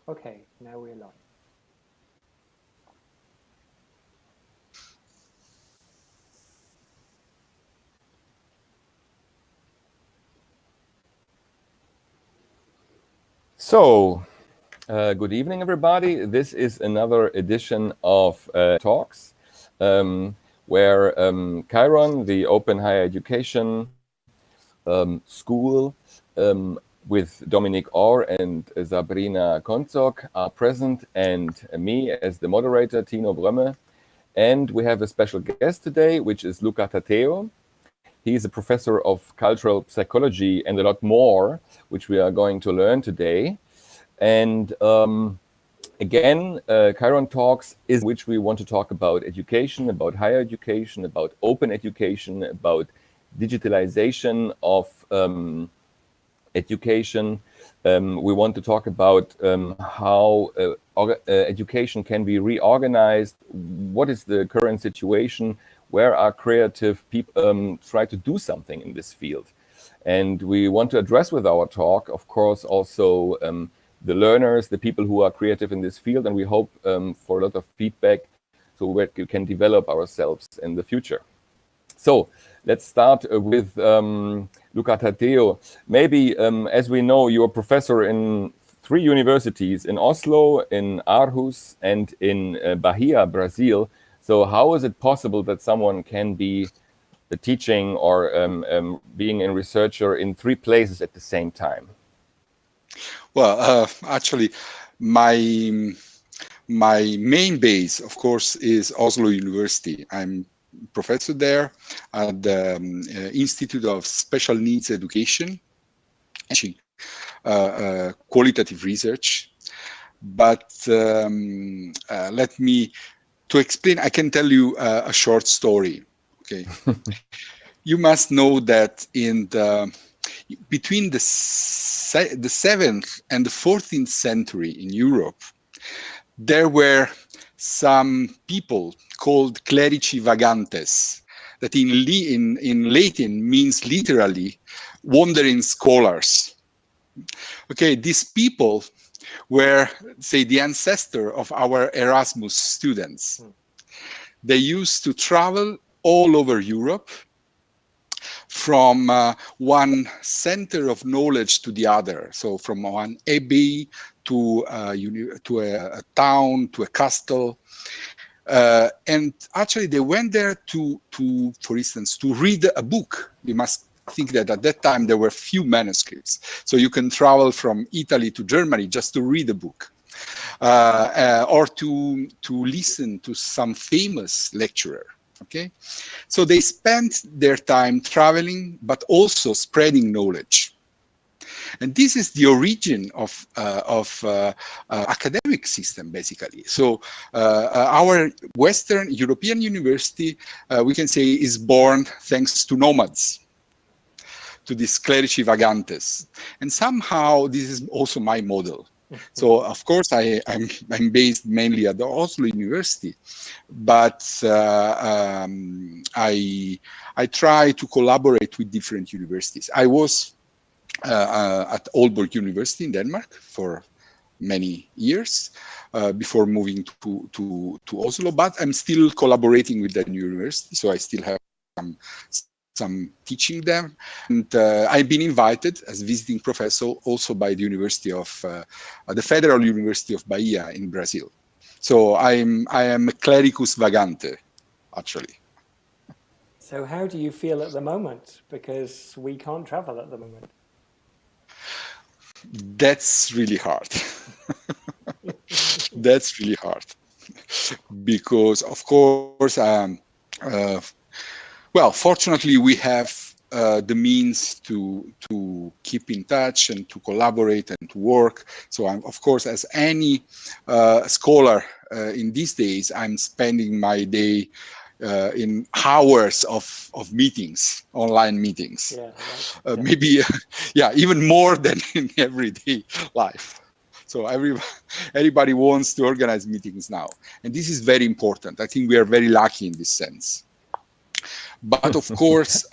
Okay, now we're live. So, good evening, everybody. This is another edition of Talks, where Kiron, the Open Higher Education School, with Dominic Orr and Sabrina Konzok are present, and me as the moderator, Tino Brömme. And we have a special guest today, which is Luca Tateo. He is a professor of cultural psychology and a lot more, which we are going to learn today. And again, Kiron Talks is which we want to talk about education, about higher education, about open education, about digitalization of education. We want to talk about how education can be reorganized. What is the current situation? Where are creative people try to do something in this field? And we want to address with our talk, of course, also the learners, the people who are creative in this field, and we hope for a lot of feedback so we can develop ourselves in the future. So let's start with Luca Tateo. Maybe, as we know, you're a professor in 3 universities, in Oslo, in Aarhus, and in Bahia, Brazil. So how is it possible that someone can be teaching or being a researcher in 3 places at the same time? Well, actually, my main base, of course, is Oslo University. I'm professor there at the Institute of Special Needs Education, qualitative research. But let me, to explain, I can tell you a short story. Okay, you must know that between the 7th and the 14th century in Europe, there were some people called clerici vagantes, that in Latin means literally wandering scholars. Okay, these people were, say, the ancestor of our Erasmus students. They used to travel all over Europe, from one center of knowledge to the other. So from one abbey to a town, to a castle. And actually they went there to, for instance, to read a book. You must think that at that time there were few manuscripts. So you can travel from Italy to Germany just to read a book. Or to listen to some famous lecturer. Okay, so they spent their time traveling, but also spreading knowledge. And this is the origin of academic system, basically. So our Western European university, we can say, is born thanks to nomads, to these clerici vagantes. And somehow this is also my model. So of course I'm based mainly at the Oslo University, but I try to collaborate with different universities. I was at Aalborg University in Denmark for many years before moving to Oslo, but I'm still collaborating with that university, so I still have some teaching there. And I've been invited as visiting professor also by the University of the Federal University of Bahia in Brazil. So I am a clericus vagante, actually. So how do you feel at the moment? Because we can't travel at the moment. That's really hard. That's really hard. Because, of course, well, fortunately, we have the means to keep in touch and to collaborate and to work. So, of course, as any scholar in these days, I'm spending my day in hours of meetings, online meetings. Yeah, maybe, yeah, even more than in everyday life. So everybody wants to organize meetings now, and this is very important. I think we are very lucky in this sense. But of course,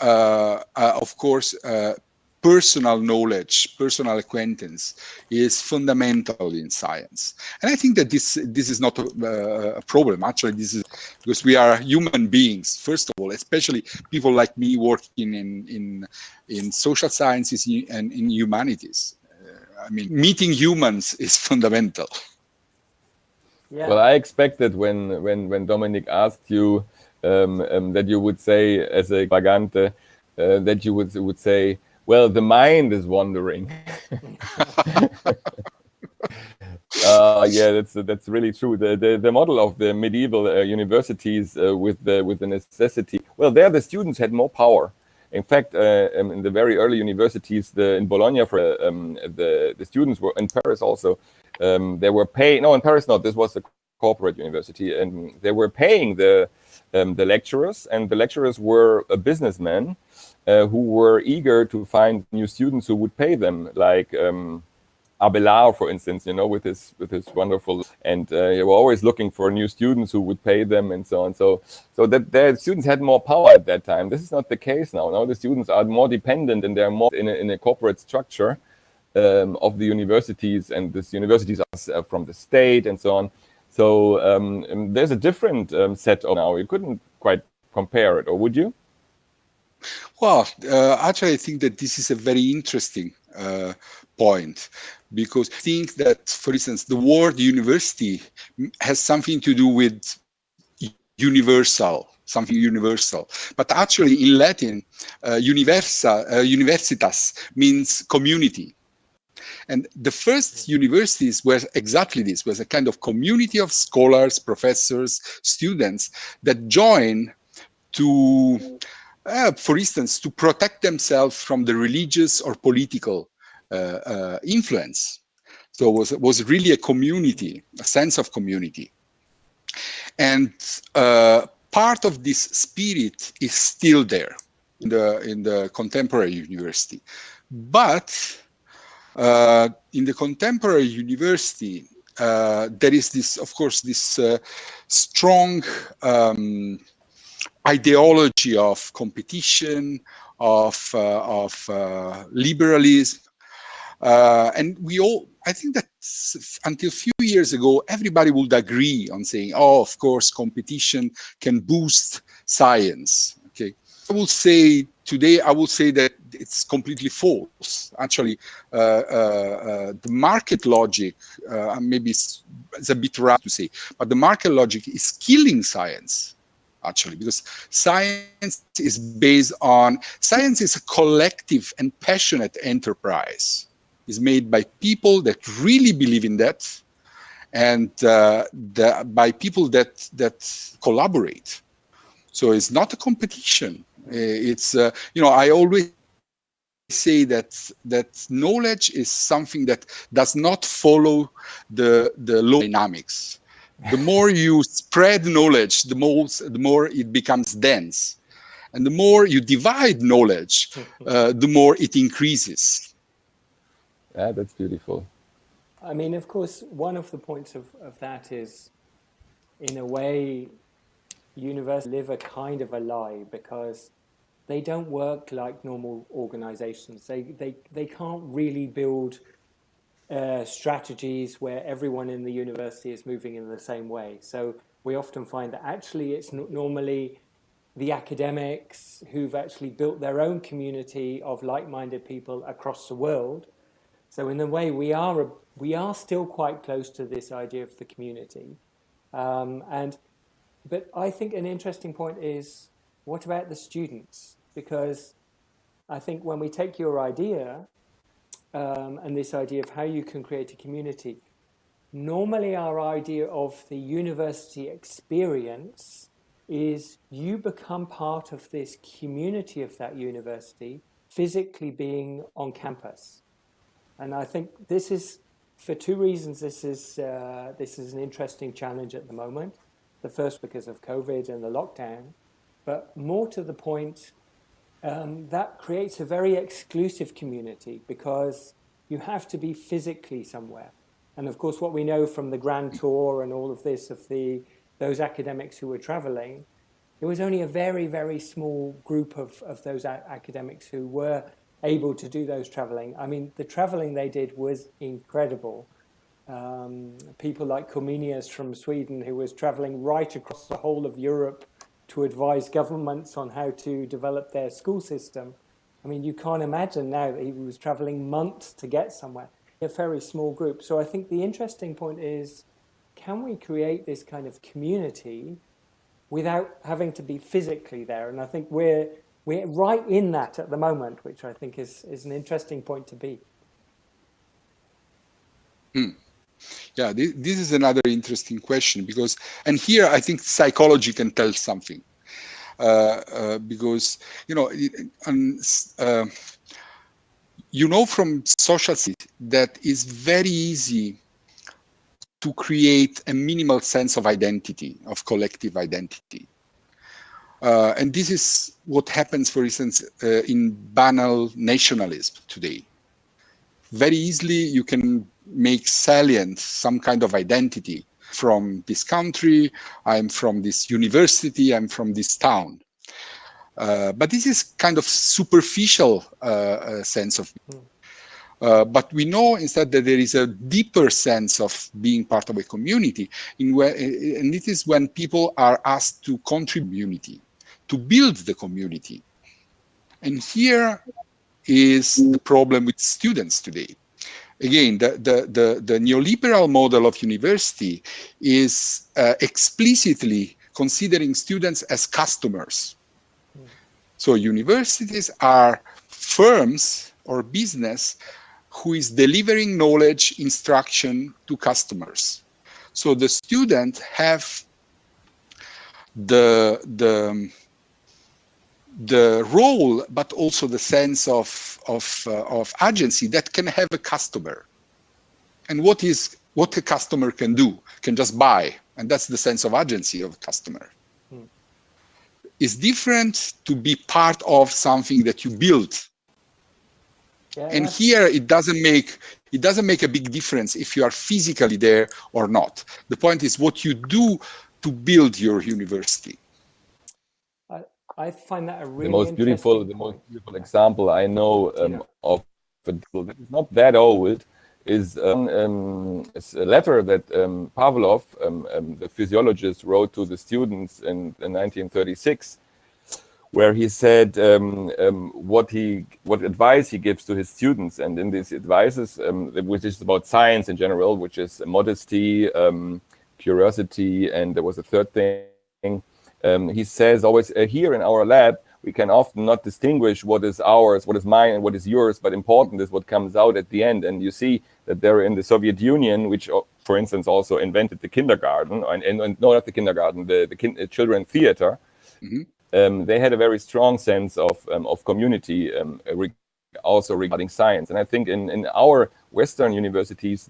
personal knowledge, personal acquaintance is fundamental in science. And I think that this is not a problem. Actually, this is because we are human beings, first of all, especially people like me working in social sciences and in humanities. I mean, meeting humans is fundamental. Yeah. Well, I expected when Dominic asked you that you would say as a vagante that you would say, well, the mind is wandering. Yeah, that's really true. The model of the medieval universities with the necessity. Well, there the students had more power. In fact, in the very early universities, in Bologna, the students were in Paris also. They were paying. No, in Paris not. This was a corporate university, and they were paying the lecturers, and the lecturers were businessmen who were eager to find new students who would pay them, like Abelard, for instance, with his wonderful, and they were always looking for new students who would pay them and so on. So that the students had more power at that time. This is not the case now. Now the students are more dependent, and they're more in a corporate structure of the universities, and these universities are from the state and so on. So there's a different set of now. You couldn't quite compare it, or would you? Well, actually, I think that this is a very interesting point, because I think that, for instance, the word university has something to do with universal, something universal. But actually, in Latin, universitas means community. And the first universities were exactly this, was a kind of community of scholars, professors, students that join to, for instance, to protect themselves from the religious or political influence. So it was really a community, a sense of community. And part of this spirit is still there in the contemporary university. But in the contemporary university, there is this, of course, this strong ideology of competition, of liberalism, and I think that until a few years ago, everybody would agree on saying, "Oh, of course, competition can boost science." Okay, I will say today, I will say that it's completely false. Actually, the market logic, maybe it's a bit rough to say, but the market logic is killing science. Actually, because science is science is a collective and passionate enterprise. It's made by people that really believe in that, and by people that collaborate. So it's not a competition. It's I always say that knowledge is something that does not follow the law of dynamics. The more you spread knowledge, the more it becomes dense, and the more you divide knowledge, the more it increases. Yeah, that's beautiful. I mean, of course, one of the points of that is, in a way, universities live a kind of a lie, because they don't work like normal organizations. They can't really build strategies where everyone in the university is moving in the same way. So we often find that actually it's normally the academics who've actually built their own community of like-minded people across the world. So in a way, we are still quite close to this idea of the community. But I think an interesting point is, what about the students? Because I think when we take your idea and this idea of how you can create a community, normally our idea of the university experience is you become part of this community of that university, physically being on campus. And I think this is, for two reasons, this is an interesting challenge at the moment. The first, because of COVID and the lockdown, but more to the point, that creates a very exclusive community, because you have to be physically somewhere. And of course, what we know from the Grand Tour and all of this, of those academics who were traveling, there was only a very, very small group of those academics who were able to do those traveling. I mean, the traveling they did was incredible. People like Comenius from Sweden, who was traveling right across the whole of Europe to advise governments on how to develop their school system. I mean, you can't imagine now that he was traveling months to get somewhere. A very small group. So I think the interesting point is, can we create this kind of community without having to be physically there? And I think we're right in that at the moment, which I think is an interesting point to be. Yeah, this is another interesting question, because, and here I think psychology can tell something, because, from social studies that it's very easy to create a minimal sense of identity, of collective identity. And this is what happens, for instance, in banal nationalism today. Very easily, you can make salient some kind of identity from this country, I'm from this university, I'm from this town. But this is kind of superficial sense of. But we know instead that there is a deeper sense of being part of a community, and it is when people are asked to contribute to community, to build the community. And here is the problem with students today. Again, the neoliberal model of university is explicitly considering students as customers. So universities are firms or business who is delivering knowledge, instruction to customers. So the student have the role, but also the sense of agency that can have a customer. And what a customer can do, can just buy, and that's the sense of agency of a customer. It's different to be part of something that you build. Yeah, and here it doesn't make a big difference if you are physically there or not. The point is what you do to build your university. I find that a really the most beautiful example I know of that is not that old is a letter that Pavlov, the physiologist, wrote to the students in 1936, where he said what advice he gives to his students, and in these advices, which is about science in general, which is modesty, curiosity, and there was a third thing. He says always, here in our lab, we can often not distinguish what is ours, what is mine, and what is yours, but important is what comes out at the end. And you see that they're in the Soviet Union, which, for instance, also invented the kindergarten, and no, not the kindergarten, the children theater. Mm-hmm. They had a very strong sense of community, also regarding science. And I think in our Western universities,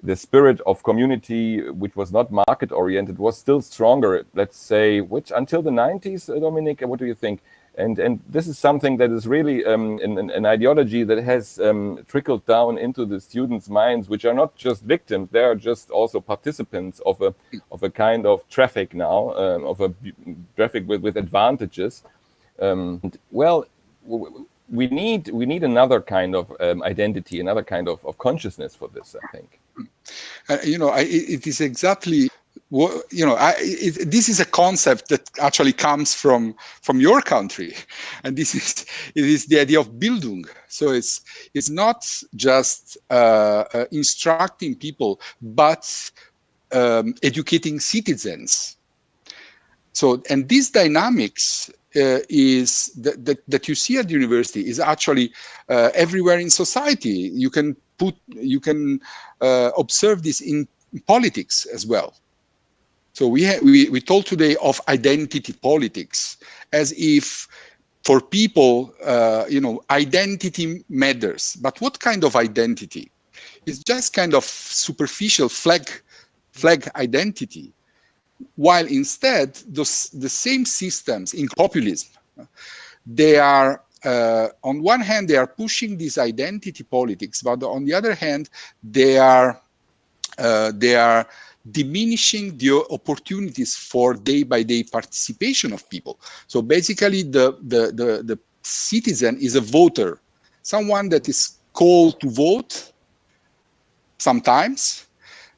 the spirit of community, which was not market oriented, was still stronger, let's say, which until the 90s, Dominic, what do you think? And this is something that is really an ideology that has trickled down into the students' minds, which are not just victims, they are just also participants of a kind of traffic now, of a traffic with advantages. We need another kind of identity, another kind of consciousness for this, I think. It is exactly what, this is a concept that actually comes from your country, and it is the idea of Bildung. So it's not just instructing people, but educating citizens. So, and these dynamics is that you see at the university is actually everywhere in society. You can observe this in politics as well. So we told today of identity politics, as if for people, identity matters. But what kind of identity? It's just kind of superficial flag identity. While instead, the same systems in populism, they are, on one hand, they are pushing this identity politics, but on the other hand, they are diminishing the opportunities for day-by-day participation of people. So basically, the citizen is a voter, someone that is called to vote sometimes,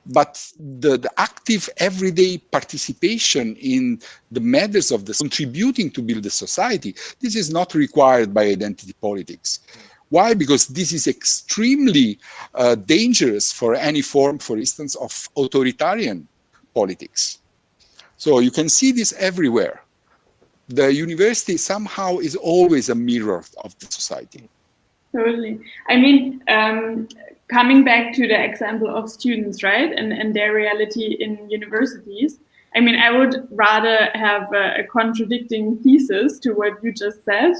but the active everyday participation in the matters of the contributing to build the society, this is not required by identity politics. Why? Because this is extremely dangerous for any form, for instance, of authoritarian politics. So you can see this everywhere. The university somehow is always a mirror of the society. Totally. I mean, coming back to the example of students, right, and their reality in universities, I mean, I would rather have a contradicting thesis to what you just said,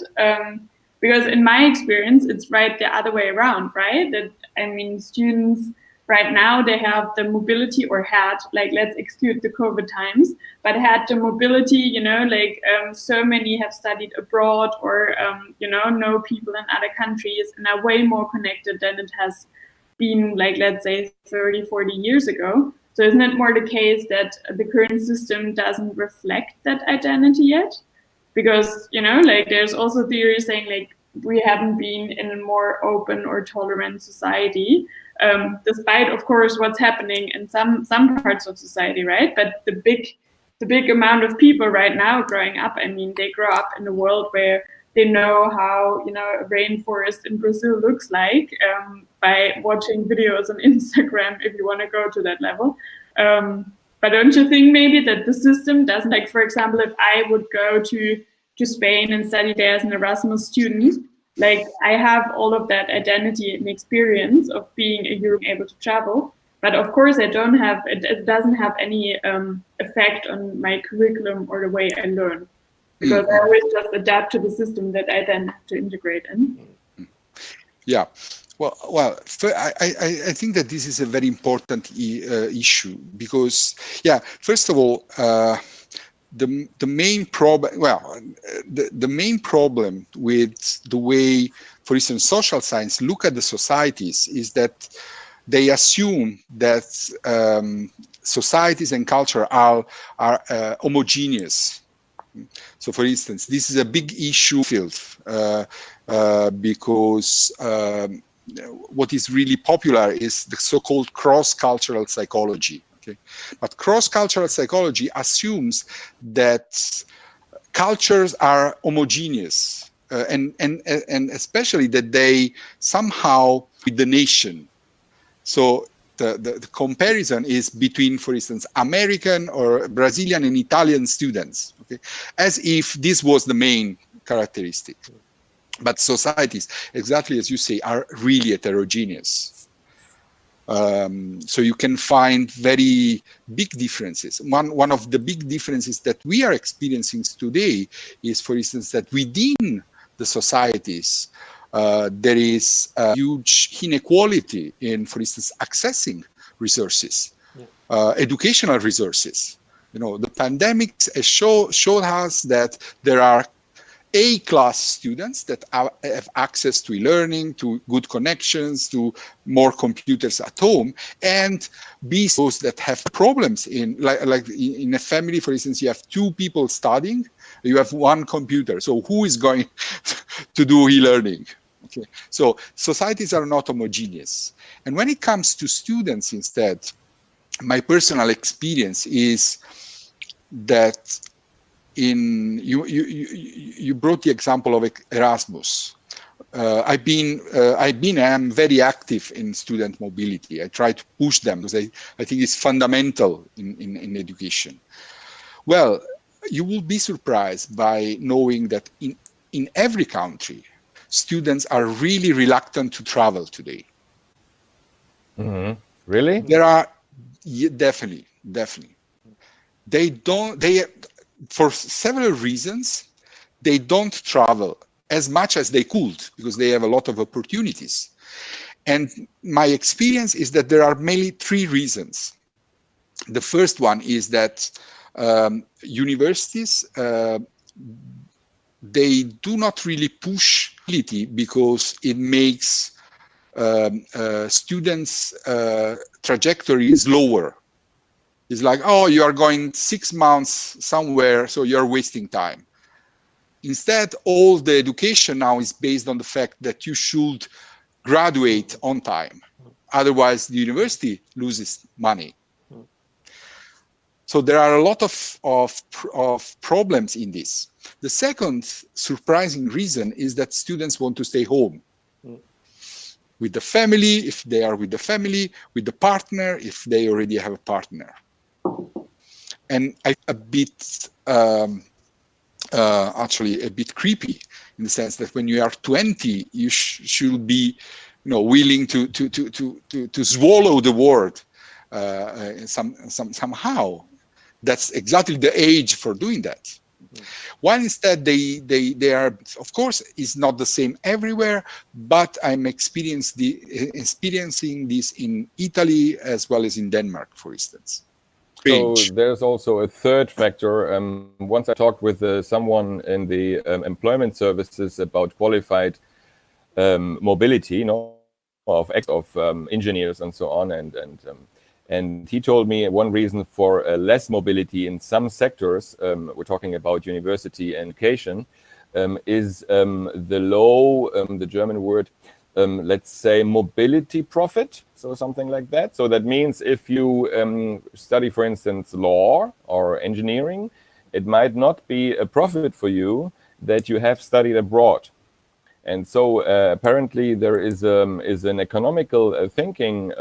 because in my experience, it's right the other way around, right? That, I mean, students right now, they have the mobility, or had, like, let's exclude the COVID times, but had the mobility, you know, like so many have studied abroad, or, you know people in other countries, and are way more connected than it has been, like, let's say 30, 40 years ago. So isn't it more the case that the current system doesn't reflect that identity yet? Because, you know, like, there's also theories saying, like, we haven't been in a more open or tolerant society, despite, of course, what's happening in some parts of society, right? But the big amount of people right now growing up, I mean, they grow up in a world where they know how, you know, a rainforest in Brazil looks like by watching videos on Instagram, if you want to go to that level. But don't you think maybe that the system doesn't, like, for example, if I would go to Spain and study there as an Erasmus student, like, I have all of that identity and experience of being a European able to travel, but of course it doesn't have any effect on my curriculum or the way I learn, because I always just adapt to the system that I then have to integrate in. Yeah. Well, I think that this is a very important issue, because, yeah, first of all, the main problem, the main problem with the way, for instance, social science look at the societies is that they assume that societies and culture are homogeneous. So, for instance, this is a big issue field because what is really popular is the so-called cross-cultural psychology. Okay? But cross-cultural psychology assumes that cultures are homogeneous and especially that they somehow with the nation. So the comparison is between, for instance, American or Brazilian and Italian students, okay? As if this was the main characteristic. But societies, exactly as you say, are really heterogeneous. So you can find very big differences. One of the big differences that we are experiencing today is, for instance, that within the societies, there is a huge inequality in, for instance, accessing resources, educational resources. You know, the pandemic has showed us that there are A-class students that have access to e-learning, to good connections, to more computers at home, and B, those that have problems in, like in a family, for instance, you have two people studying, you have one computer. So who is going to do e-learning? Okay. So societies are not homogeneous. And when it comes to students instead, my personal experience is that you brought the example of Erasmus. I am very active in student mobility. I try to push them because I think it's fundamental in education. Well, you will be surprised by knowing that in every country, students are really reluctant to travel today. Mm-hmm. Really? There are, definitely. For several reasons, they don't travel as much as they could because they have a lot of opportunities. And my experience is that there are mainly three reasons. The first one is that universities, they do not really push mobility because it makes students' trajectory slower. It's like, oh, you are going 6 months somewhere, so you're wasting time. Instead, all the education now is based on the fact that you should graduate on time. Otherwise, the university loses money. So there are a lot of problems in this. The second surprising reason is that students want to stay home with the family, if they are with the family, with the partner, if they already have a partner. And a bit, actually a bit creepy in the sense that when you are 20, you should be, willing to swallow the world somehow. That's exactly the age for doing that. While instead they are, of course, is not the same everywhere, but I'm experiencing this in Italy as well as in Denmark, for instance. So there's also a third factor. Once I talked with someone in the employment services about qualified mobility, of engineers and so on, and he told me one reason for less mobility in some sectors, we're talking about university and education, is the low, the German word, let's say, mobility profit, so something like that. So that means if you study, for instance, law or engineering, it might not be a profit for you that you have studied abroad. And so apparently there is an economical thinking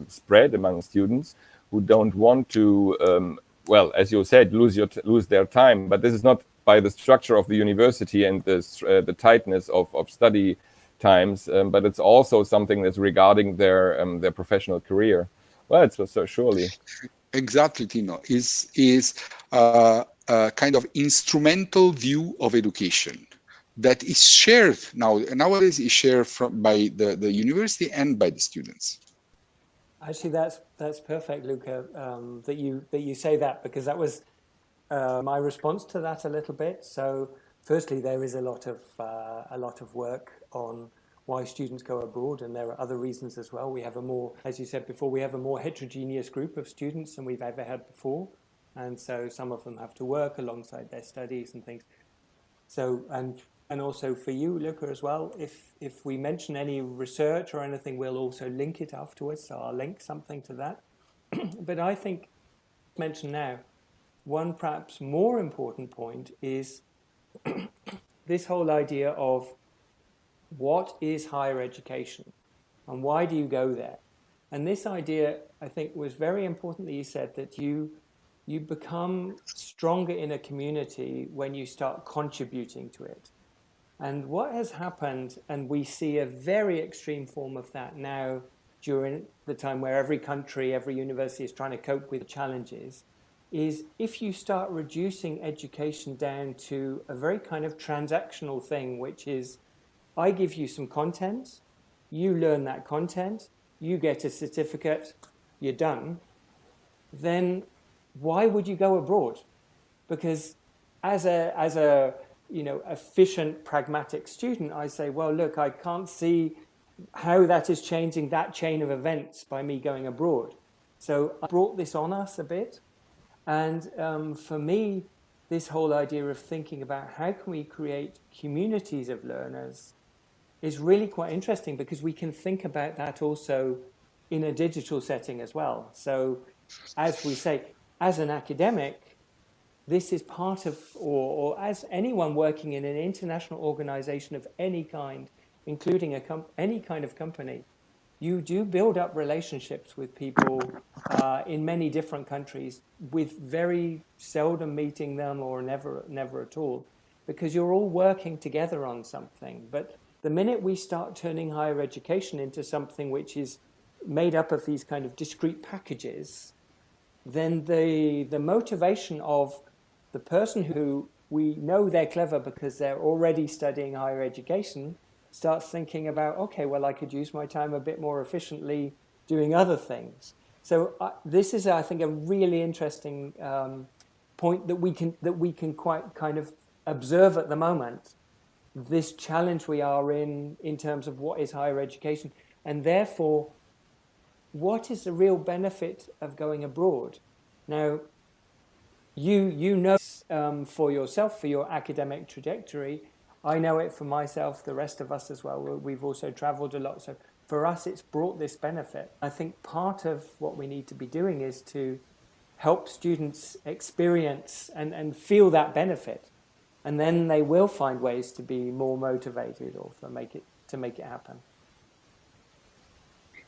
spread among students who don't want to, well, as you said, lose their time. But this is not by the structure of the university and the tightness of study times, but it's also something that's regarding their professional career. Well, it's so surely. Exactly, Tino. Is a kind of instrumental view of education that is shared nowadays is shared by the university and by the students. Actually, that's perfect, Luca, that you say that, because that was my response to that a little bit. So, firstly, there is a lot of work on why students go abroad, and there are other reasons as well. We have as you said before, we have a more heterogeneous group of students than we've ever had before, and so some of them have to work alongside their studies and things. So, and also for you, Luca, as well, if we mention any research or anything, we'll also link it afterwards. So I'll link something to that. But I think, mention now, one perhaps more important point is this whole idea of what is higher education and why do you go there? And this idea, I think, was very important that you said that you become stronger in a community when you start contributing to it. And what has happened, and we see a very extreme form of that now during the time where every country, every university is trying to cope with challenges, is if you start reducing education down to a very kind of transactional thing, which is, I give you some content, you learn that content, you get a certificate, you're done, then why would you go abroad? Because as a efficient, pragmatic student, I say, well, look, I can't see how that is changing that chain of events by me going abroad. So I brought this on us a bit. And for me, this whole idea of thinking about how can we create communities of learners is really quite interesting, because we can think about that also in a digital setting as well. So as we say, as an academic, this is part of, or as anyone working in an international organization of any kind, including any kind of company, you do build up relationships with people in many different countries, with very seldom meeting them or never at all, because you're all working together on something. But the minute we start turning higher education into something which is made up of these kind of discrete packages, then the motivation of the person who we know they're clever because they're already studying higher education starts thinking about, okay, well, I could use my time a bit more efficiently doing other things. So this is, I think, a really interesting point that we can quite kind of observe at the moment, this challenge we are in terms of what is higher education, and therefore, what is the real benefit of going abroad? Now, you know for yourself, for your academic trajectory. I know it for myself, the rest of us as well. We've also traveled a lot. So for us, it's brought this benefit. I think part of what we need to be doing is to help students experience and feel that benefit. And then they will find ways to be more motivated or to make it happen.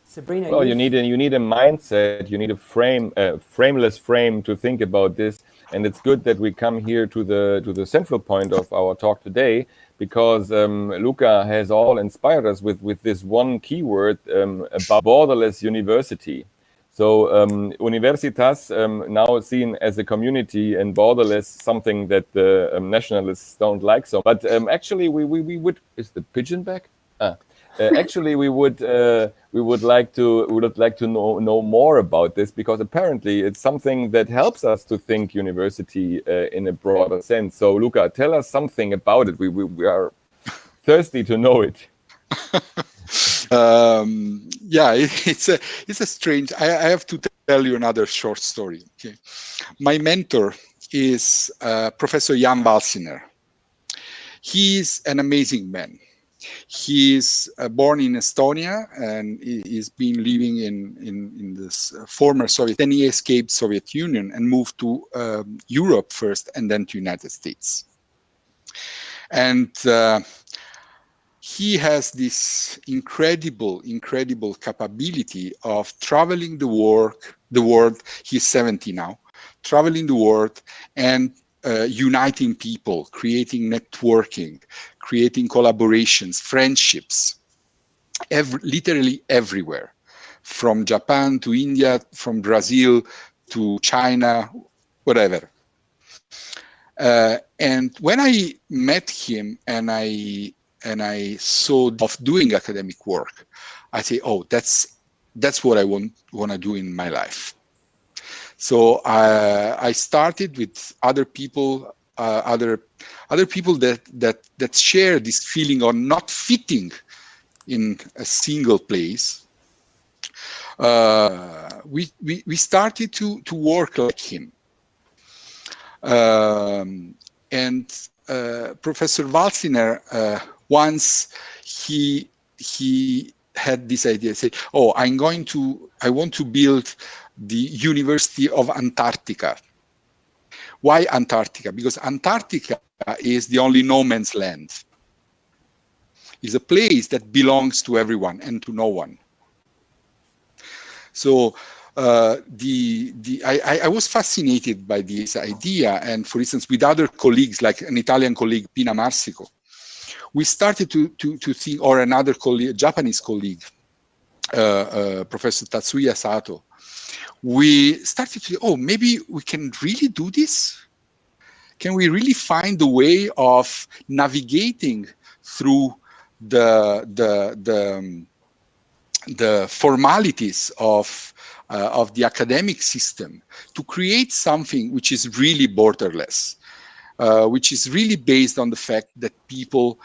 Sabrina, well, you need a mindset. You need a frameless frame to think about this. And it's good that we come here to the central point of our talk today, because Luca has all inspired us with this one keyword about Borderless University. So Universitas, now seen as a community, and borderless, something that the nationalists don't like so. But actually, we would, is the pigeon back? Actually, we would like to know more about this, because apparently it's something that helps us to think university in a broader sense. So Luca, tell us something about it. We are thirsty to know it. Yeah, it's a strange. I have to tell you another short story. Okay, my mentor is Professor Jan Walsiner. He's an amazing man. He's born in Estonia, and he's been living in this former Soviet. Then he escaped Soviet Union and moved to Europe first, and then to United States. And he has this incredible capability of traveling the world. He's 70 now, traveling the world and uniting people, creating networking, creating collaborations, friendships, literally everywhere, from Japan to India, from Brazil to China, whatever. And when I met him and I saw of doing academic work, I say, oh, that's what I want to do in my life. So I started with other people, other people that share this feeling of not fitting in a single place. We started to work like him. And Professor Walsiner, once he had this idea, said, "Oh, I want to build the University of Antarctica." Why Antarctica? Because Antarctica is the only no man's land. It's a place that belongs to everyone and to no one. So I was fascinated by this idea, and for instance, with other colleagues, like an Italian colleague, Pina Marsico, we started to think, or another colleague, Japanese colleague, Professor Tatsuya Sato, we started to, oh, maybe we can really do this? Can we really find a way of navigating through the formalities of the academic system to create something which is really borderless, which is really based on the fact that people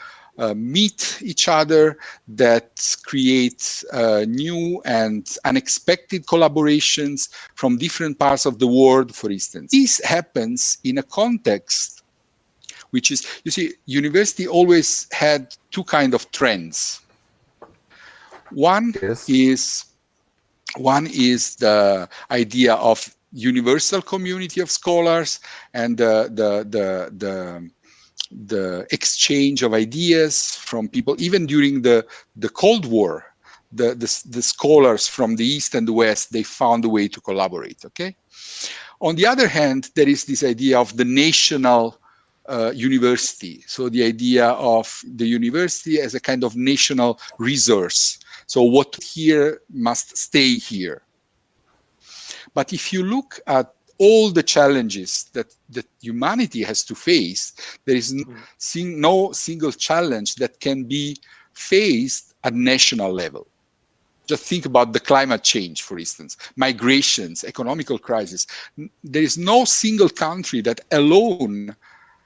meet each other, that create new and unexpected collaborations from different parts of the world, for instance. This happens in a context which is, you see, university always had two kinds of trends. One is the idea of universal community of scholars and the exchange of ideas from people. Even during the Cold War, the scholars from the East and the West, they found a way to collaborate, okay? On the other hand, there is this idea of the national university. So the idea of the university as a kind of national resource. So what here must stay here. But if you look at all the challenges that humanity has to face, there is no single challenge that can be faced at national level. Just think about the climate change, for instance, migrations, economical crisis. There is no single country that alone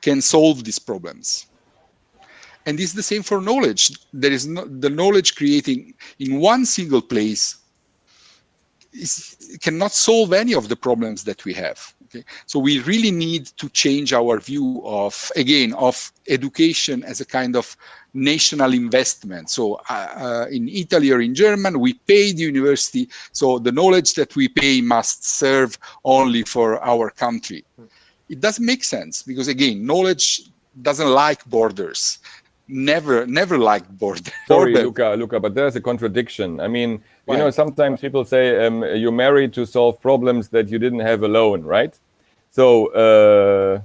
can solve these problems. And this is the same for knowledge. There is the knowledge creating in one single place cannot solve any of the problems that we have. Okay, so we really need to change our view of, again, of education as a kind of national investment. So in Italy or in Germany, we pay the university, so the knowledge that we pay must serve only for our country. It doesn't make sense because, again, knowledge doesn't like borders. Never liked borders. Sorry, Luca, but there's a contradiction. I mean, you know, sometimes people say you're married to solve problems that you didn't have alone, right? So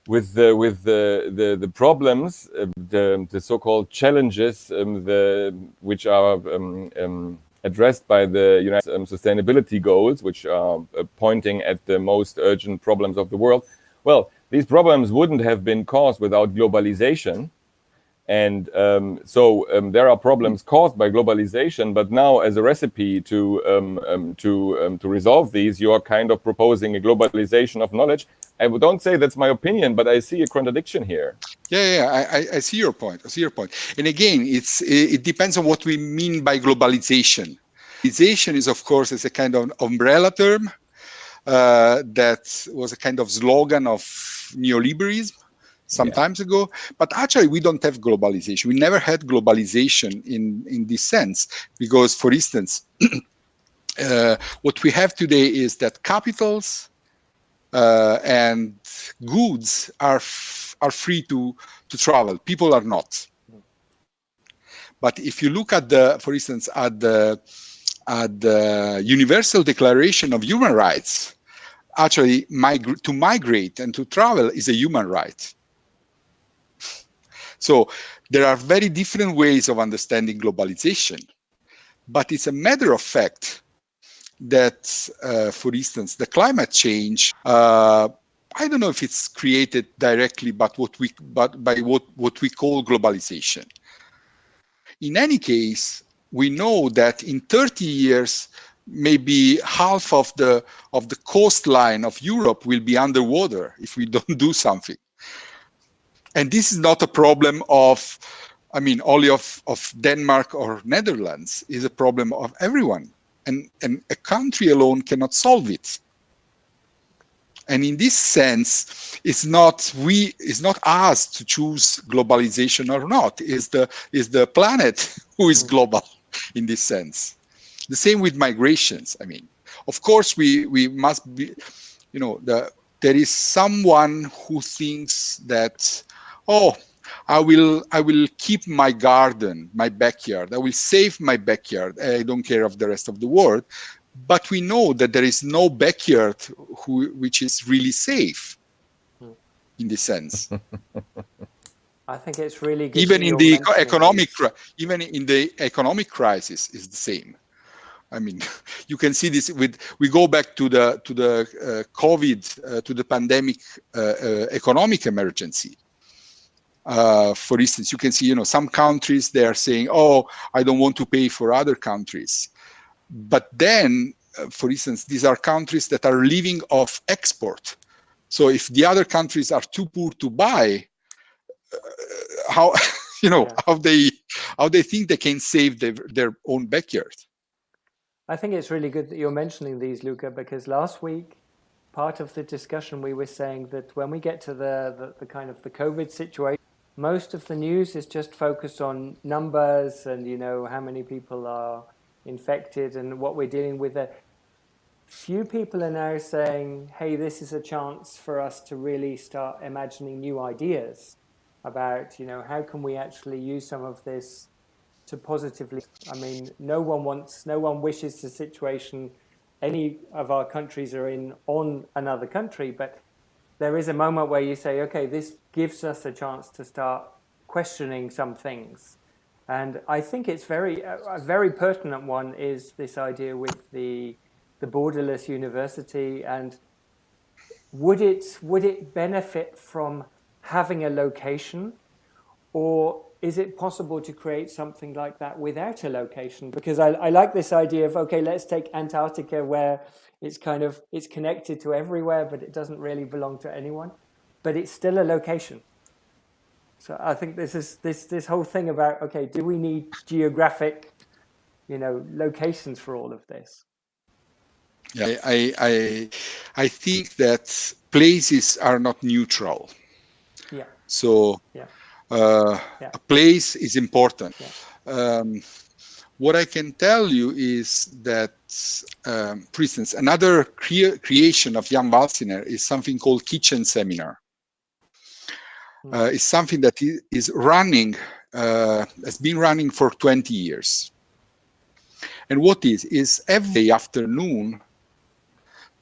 with the problems, the so-called challenges, which are addressed by the United Sustainability Goals, which are pointing at the most urgent problems of the world. Well, these problems wouldn't have been caused without globalization. And so there are problems caused by globalization, but now as a recipe to resolve these, you are kind of proposing a globalization of knowledge. I don't say that's my opinion, but I see a contradiction here. I see your point. And again, it depends on what we mean by globalization. Globalization is, of course, a kind of umbrella term that was a kind of slogan of neoliberalism some times ago, but actually we don't have globalization. We never had globalization in this sense, because, for instance, what we have today is that capitals and goods are free to travel. People are not. But if you look at for instance, at the Universal Declaration of Human Rights, actually to migrate and to travel is a human right. So there are very different ways of understanding globalization, but it's a matter of fact that, for instance, the climate change, I don't know if it's created directly, but by what we call globalization. In any case, we know that in 30 years, maybe half of the coastline of Europe will be underwater if we don't do something. And this is not a problem of, I mean, only of Denmark or Netherlands. It's a problem of everyone. And a country alone cannot solve it. And in this sense, it's not us to choose globalization or not. It's the planet who is global in this sense. The same with migrations. I mean, of course, we must be, you know, there is someone who thinks that, oh, I will keep my garden, my backyard. I will save my backyard. I don't care of the rest of the world. But we know that there is no backyard which is really safe in this sense. I think it's really good. Even in the economic crisis is the same. I mean, you can see this we go back to the COVID, to the pandemic economic emergency. For instance, you can see, you know, some countries, they are saying, oh, I don't want to pay for other countries. But then, for instance, these are countries that are living off export. So if the other countries are too poor to buy, how they think they can save their own backyard. I think it's really good that you're mentioning these, Luca, because last week, part of the discussion, we were saying that when we get to the kind of the COVID situation, most of the news is just focused on numbers and, you know, how many people are infected and what we're dealing with. Few people are now saying, hey, this is a chance for us to really start imagining new ideas about, you know, how can we actually use some of this to positively. I mean, no one wishes the situation any of our countries are in on another country, but there is a moment where you say, okay, this gives us a chance to start questioning some things. And I think it's a very pertinent one is this idea with the Borderless University, and would it benefit from having a location, or is it possible to create something like that without a location? Because I like this idea of, okay, let's take Antarctica, where it's connected to everywhere, but it doesn't really belong to anyone, but it's still a location. So I think this whole thing about, okay, do we need geographic, you know, locations for all of this? Yeah, I think that places are not neutral. Yeah. So Yeah. a place is important. Yeah. What I can tell you is that, for instance, another creation of Jan Walsiner is something called Kitchen Seminar. It's something that is running, has been running for 20 years. And what is every afternoon,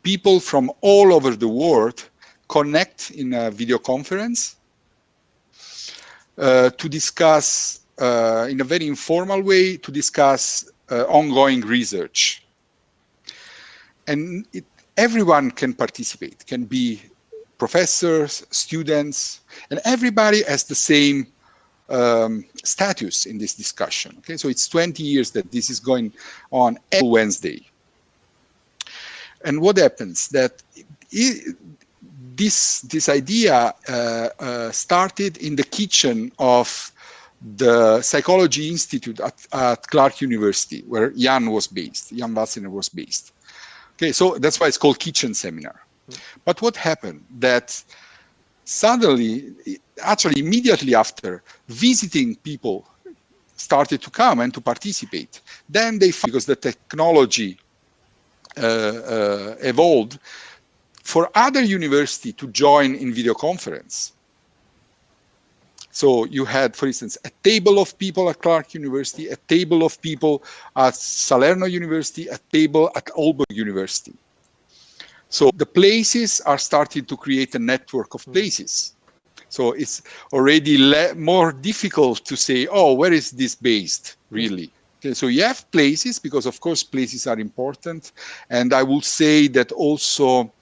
people from all over the world connect in a video conference to discuss, in a very informal way, to discuss ongoing research. And everyone can participate, can be professors, students, and everybody has the same status in this discussion. Okay, so it's 20 years that this is going on every Wednesday. And what happens that this idea started in the kitchen of the Psychology Institute at Clark University, where Jan Walsiner was based. Okay, so that's why it's called Kitchen Seminar. But what happened that suddenly, actually immediately after, visiting people started to come and to participate. Then they found, because the technology evolved, for other universities to join in video conference. So you had, for instance, a table of people at Clark University, a table of people at Salerno University, a table at Aalborg University. So the places are starting to create a network of places. So it's already more difficult to say, oh, where is this based, really? Okay, so you have places, because of course places are important. And I will say that also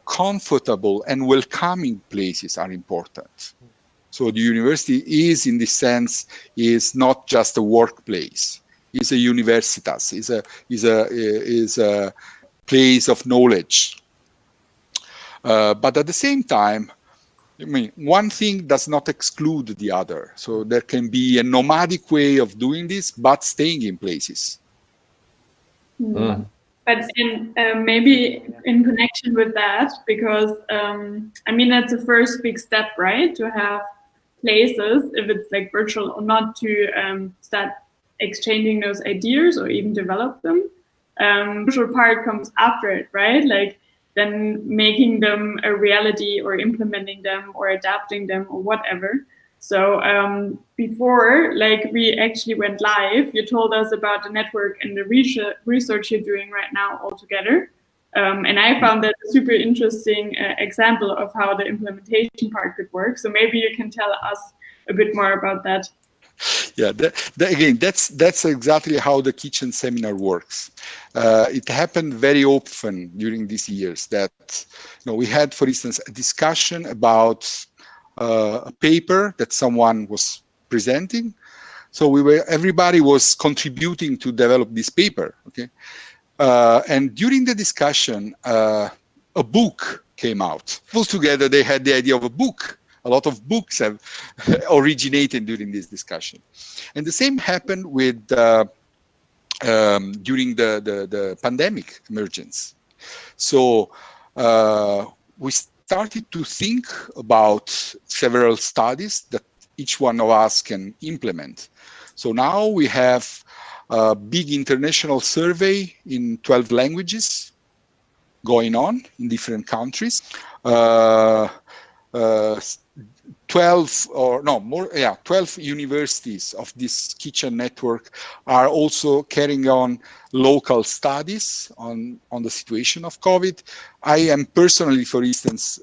comfortable and welcoming places are important. So the university is, in this sense, is not just a workplace. It's a universitas. Is a place of knowledge. But at the same time, I mean, one thing does not exclude the other. So there can be a nomadic way of doing this, but staying in places. But maybe in connection with that, because I mean, that's the first big step, right? To have places, if it's like virtual or not, to start exchanging those ideas or even develop them. The crucial part comes after it, right? Like then making them a reality or implementing them or adapting them or whatever. So before, like we actually went live, you told us about the network and the research you're doing right now all together. And I found that a super interesting example of how the implementation part could work. So maybe you can tell us a bit more about that. Yeah, again, that's exactly how the Kitchen Seminar works. It happened very often during these years that, you know, we had, for instance, a discussion about a paper that someone was presenting. So everybody was contributing to develop this paper. Okay, and during the discussion, a book came out. All together, they had the idea of a book. A lot of books have originated during this discussion, and the same happened with during the pandemic emergence. So we started to think about several studies that each one of us can implement. So now we have a big international survey in 12 languages going on in different countries. 12 universities of this kitchen network are also carrying on local studies on the situation of COVID. I am personally, for instance,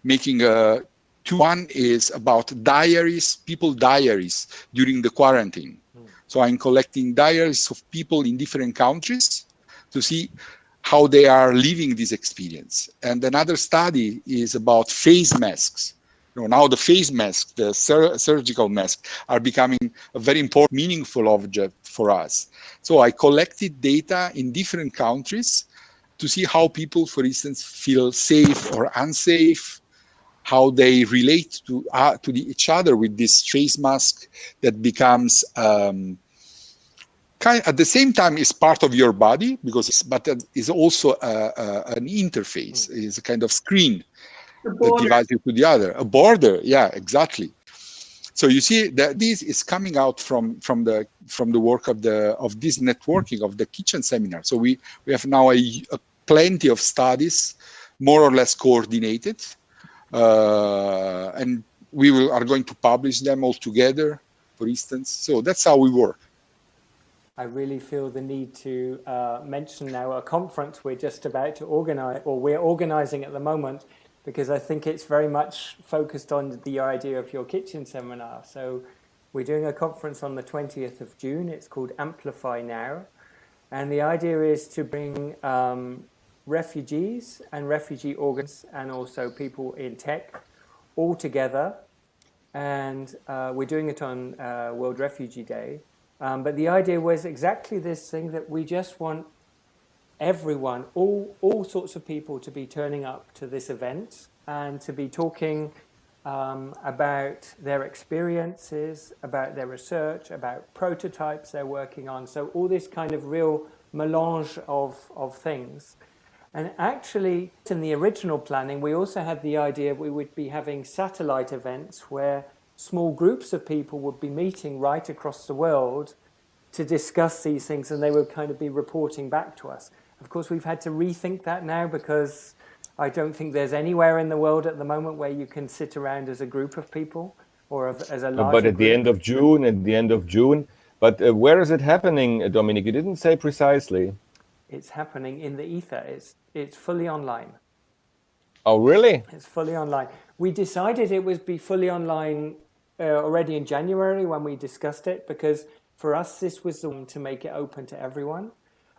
making one is about diaries, people diaries during the quarantine. So I'm collecting diaries of people in different countries to see how they are living this experience. And another study is about face masks. You know, now the face mask, the surgical mask, are becoming a very important, meaningful object for us. So I collected data in different countries to see how people, for instance, feel safe or unsafe, how they relate to each other with this face mask that becomes at the same time is part of your body, but it is also an interface. It is a kind of screen that divides you to the other. A border, yeah, exactly. So you see that this is coming out from the work of this networking of the kitchen seminar. So we have now a plenty of studies, more or less coordinated, and we are going to publish them all together, for instance. So that's how we work. I really feel the need to mention now a conference we're just about to organize, or we're organizing at the moment, because I think it's very much focused on the idea of your kitchen seminar. So we're doing a conference on the 20th of June. It's called Amplify now. And the idea is to bring refugees and refugee organs and also people in tech all together. And we're doing it on World Refugee Day. But the idea was exactly this thing, that we just want everyone, all sorts of people to be turning up to this event and to be talking about their experiences, about their research, about prototypes they're working on. So all this kind of real melange of things. And actually, in the original planning, we also had the idea we would be having satellite events where small groups of people would be meeting right across the world to discuss these things, and they would kind of be reporting back to us. Of course, we've had to rethink that now, because I don't think there's anywhere in the world at the moment where you can sit around as a group of people or as a larger But at group. the end of June. But where is it happening, Dominic? You didn't say precisely. It's happening in the ether. It's fully online. Oh, really? It's fully online. We decided it would be fully online already in January when we discussed it, because for us, this was the one to make it open to everyone.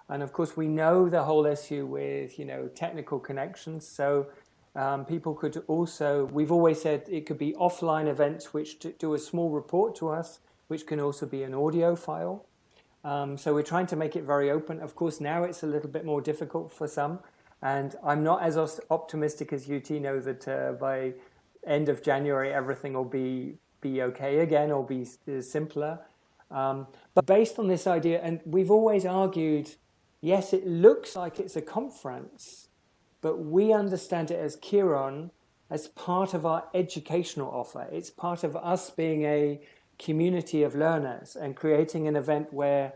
And of course, we know the whole issue with, technical connections. So people could also, we've always said it could be offline events which do a small report to us, which can also be an audio file. So we're trying to make it very open. Of course, now it's a little bit more difficult for some. And I'm not as optimistic as you, Tino, that by end of January, everything will be okay again or be simpler. But based on this idea, and we've always argued, yes, it looks like it's a conference, but we understand it as Kiron as part of our educational offer. It's part of us being a community of learners and creating an event where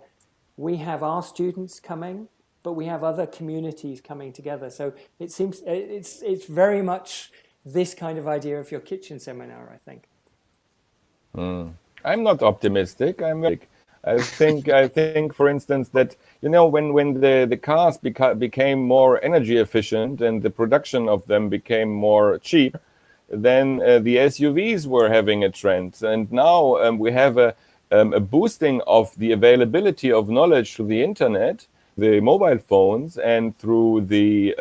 we have our students coming, but we have other communities coming together. So it seems it's very much this kind of idea of your kitchen seminar, I think. I'm not optimistic. I think, for instance, that when the cars became more energy efficient and the production of them became more cheap, then the SUVs were having a trend, and now we have a boosting of the availability of knowledge through the internet, the mobile phones, and through the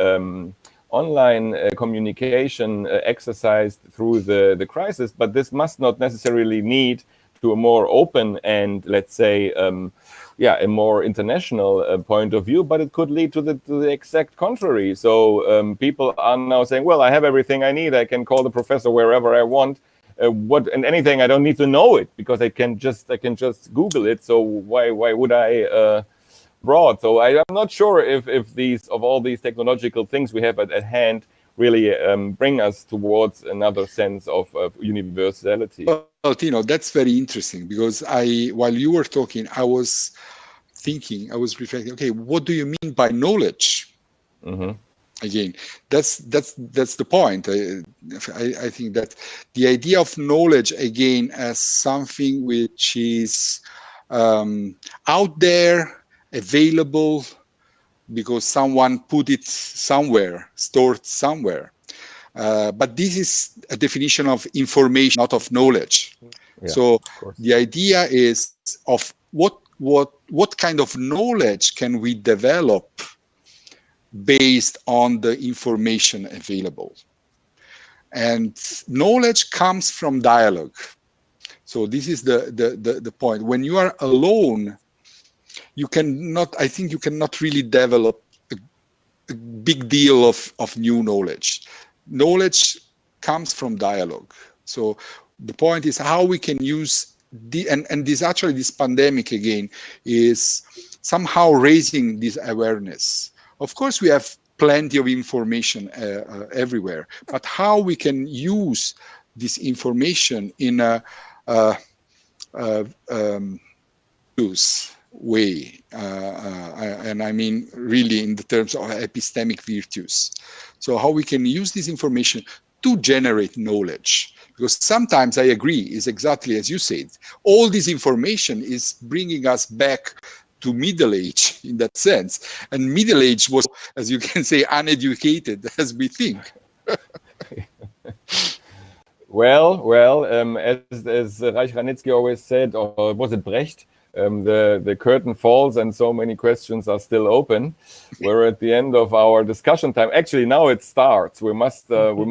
online communication exercised through the crisis. But this must not necessarily lead to a more open and, let's say, a more international point of view, but it could lead to the exact contrary. So people are now saying, well, I have everything I need. I can call the professor wherever I want. And anything, I don't need to know it, because I can just Google it. So why would I broad? So I'm not sure if all these technological things we have at hand really bring us towards another sense of universality. Well, Tino, that's very interesting, because while you were talking, I was reflecting, okay, what do you mean by knowledge? Mm-hmm. Again, that's the point. I think that the idea of knowledge, again, as something which is out there, available, because someone put it somewhere, stored somewhere. But this is a definition of information, not of knowledge. Yeah, so the idea is of what kind of knowledge can we develop based on the information available. And knowledge comes from dialogue. So this is the point. When you are alone, you cannot really develop a big deal of new knowledge. Knowledge comes from dialogue. So the point is how we can use this pandemic again is somehow raising this awareness. Of course, we have plenty of information everywhere, but how we can use this information in a use way, and I mean really in the terms of epistemic virtues. So how we can use this information to generate knowledge. Because sometimes I agree, is exactly as you said, all this information is bringing us back to middle age in that sense. And middle age was, as you can say, uneducated as we think. Well, as Reich Ranitzky always said, or was it Brecht? The curtain falls and so many questions are still open. We're at the end of our discussion time. Actually, now it starts. We must do